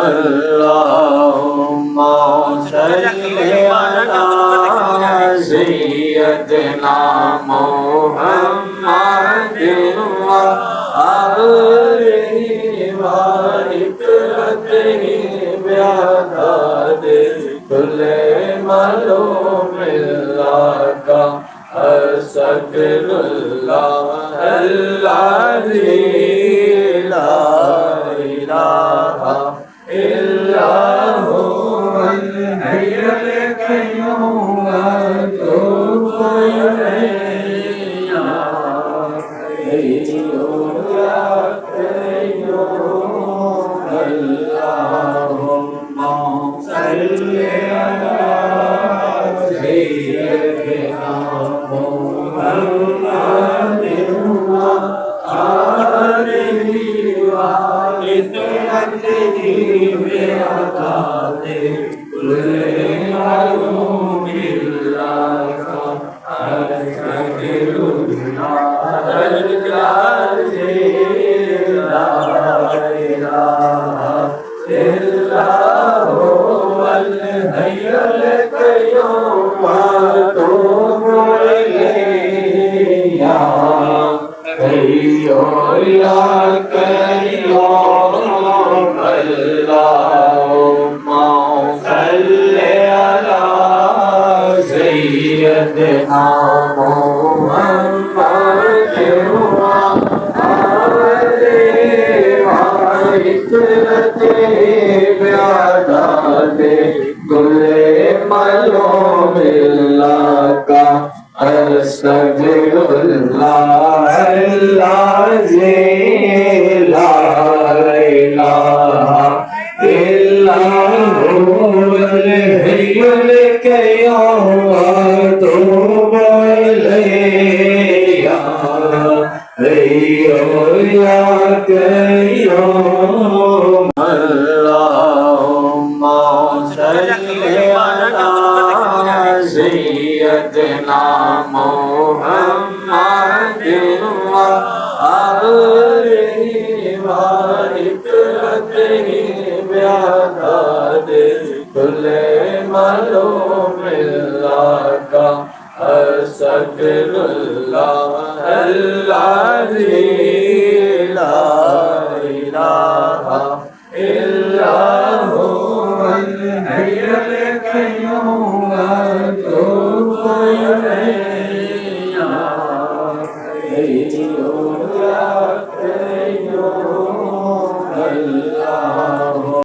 अल्लाहुम्मा सल्ली अला सय्यदना मुहम्मदिन व आलिहि व इत्तिबाइहि बिअदादि कुल्ले मालूमिल्लाह का अस्तगफिरुल्लाह अल्लाज़ी ला इलाहा इल्ला हुवल हय्युल क़य्यूम व अतूबु इलैहि या हय्यु या क़य्यूम अल्लाहुम्मा सल्लि अला सय्यिदिना मुहम्मदिन व आलिहि व इत्तिबाइहि बिअदादि कुल्ले मालूमिल्लाह का अस्तगफिरुल्लाह अल्लाज़ी ला इलाहा इल्ला हुवल हय्युल क़य्यूम व अतूबु इलैहि या हय्यु या क़य्यूम अल्लाहुम्मा सल्लि अला सय्यिदिना मुहम्मदिन व आलिहि व इत्तिबाइहि बिअदादि कुल्ले मालूमिल्लाह का अस्तगफिरुल्लाह अल्लाज़ी ला इलाहा इल्ला हुवल हय्युल क़य्यूम व अतूबु इलैहि या हय्यु या क़य्यूम अल्लाहुम्मा सल्लि अला सय्यिदिना मुहम्मदिन व आलिहि व इत्तिबाइहि बिअदादि कुल्ले मालूमिल्लाह का अस्तगफिरुल्लाह अल्लाज़ी ला इलाहा इल्ला हुवल हय्युल